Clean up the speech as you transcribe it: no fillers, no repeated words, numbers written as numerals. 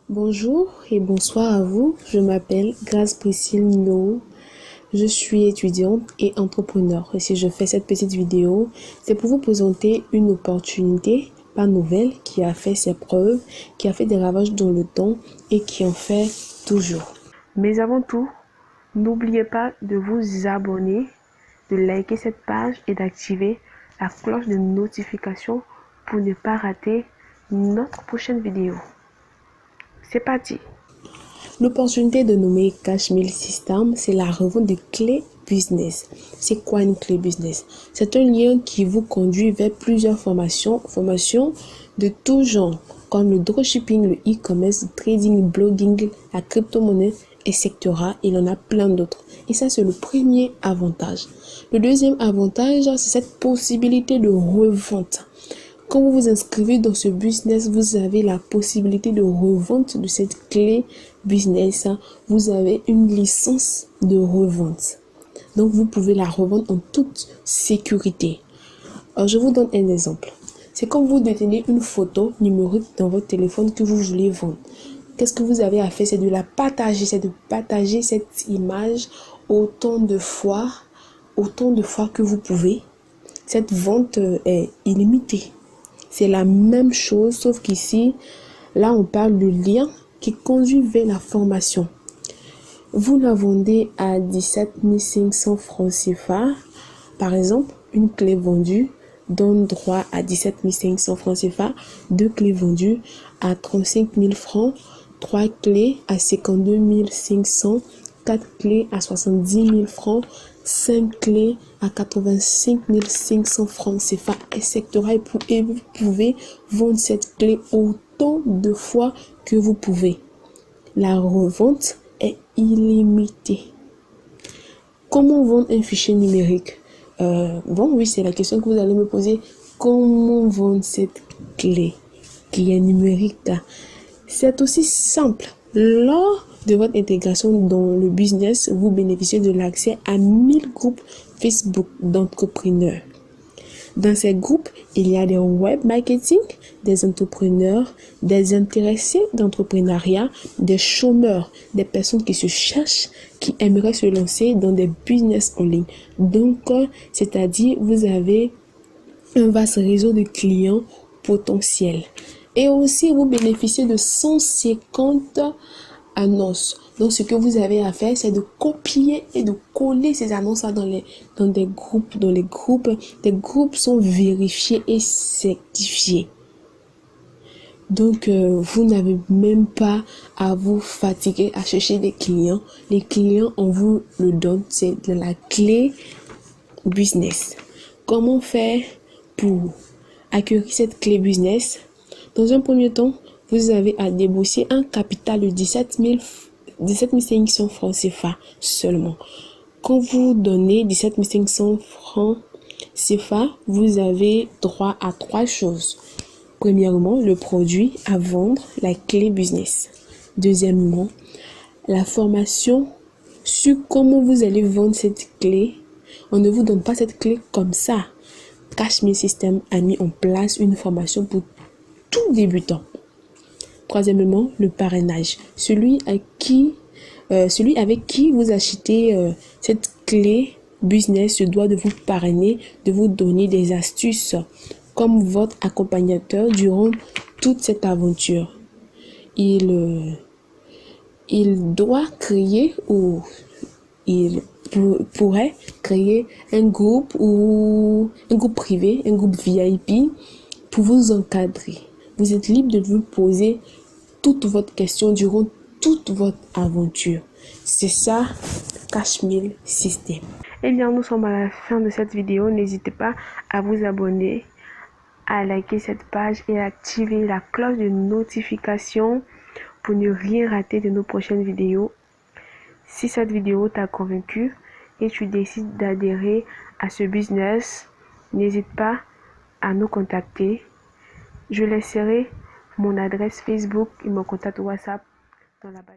Bonjour et bonsoir à vous. Je m'appelle Grace Priscille No. Je suis étudiante et entrepreneur. Et si je fais cette petite vidéo, c'est pour vous présenter une opportunité, pas nouvelle, qui a fait ses preuves, qui a fait des ravages dans le temps et qui en fait toujours. Mais avant tout, n'oubliez pas de vous abonner, de liker cette page et d'activer la cloche de notification pour ne pas rater notre prochaine vidéo. C'est parti! L'opportunité de nommer Cashmill System, c'est la revente de clés business. C'est quoi une clé business? C'est un lien qui vous conduit vers plusieurs formations de tout genre, comme le dropshipping, le e-commerce, le trading, le blogging, la crypto-monnaie, etc. Il en a plein d'autres. Et ça, c'est le premier avantage. Le deuxième avantage, c'est cette possibilité de revente. Quand vous vous inscrivez dans ce business, vous avez la possibilité de revente de cette clé business. Vous avez une licence de revente. Donc, vous pouvez la revendre en toute sécurité. Alors, je vous donne un exemple. C'est comme vous détenez une photo numérique dans votre téléphone que vous voulez vendre. Qu'est-ce que vous avez à faire? C'est de la partager. C'est de partager cette image autant de fois que vous pouvez. Cette vente est illimitée. C'est la même chose, sauf qu'ici, là, on parle de lien qui conduit vers la formation. Vous la vendez à 17 500 francs CFA. Par exemple, une clé vendue donne droit à 17 500 francs CFA. 2 clés vendues à 35 000 francs. 3 clés à 52 500. 4 clés à 70 000 francs. 5 clés à 85 500 francs CFA, etc. Et vous pouvez vendre cette clé autant de fois que vous pouvez. La revente est illimitée. Comment vendre un fichier numérique? Oui, c'est la question que vous allez me poser. Comment vendre cette clé qui est numérique? C'est aussi simple. Lors de votre intégration dans le business, vous bénéficiez de l'accès à 1000 groupes Facebook d'entrepreneurs. Dans ces groupes, il y a des web marketing, des entrepreneurs, des intéressés d'entrepreneuriat, des chômeurs, des personnes qui se cherchent, qui aimeraient se lancer dans des business en ligne. Donc, c'est-à-dire, vous avez un vaste réseau de clients potentiels. Et aussi, vous bénéficiez de 150 annonces. Donc, ce que vous avez à faire, c'est de copier et de coller ces annonces-là dans des groupes. Dans les groupes, des groupes sont vérifiés et certifiés. Donc, vous n'avez même pas à vous fatiguer à chercher des clients. Les clients, on vous le donne. C'est de la clé business. Comment faire pour acquérir cette clé business? Dans un premier temps, vous avez à débourser un capital de 17 500 francs CFA seulement. Quand vous donnez 17 500 francs CFA, vous avez droit à 3 choses. Premièrement, le produit à vendre, la clé business. Deuxièmement, la formation sur comment vous allez vendre cette clé. On ne vous donne pas cette clé comme ça. Cashmill System a mis en place une formation pour tout débutant. Troisièmement, le parrainage. Celui avec qui vous achetez cette clé business se doit de vous parrainer, de vous donner des astuces comme votre accompagnateur durant toute cette aventure. Il doit créer ou il pourrait créer un groupe ou un groupe privé, un groupe VIP pour vous encadrer. Vous êtes libre de vous poser toutes vos questions durant toute votre aventure. C'est ça, Cashmill System. Eh bien, nous sommes à la fin de cette vidéo. N'hésitez pas à vous abonner, à liker cette page et à activer la cloche de notification pour ne rien rater de nos prochaines vidéos. Si cette vidéo t'a convaincu et tu décides d'adhérer à ce business, n'hésite pas à nous contacter. Je laisserai mon adresse Facebook et mon contact WhatsApp dans la barre.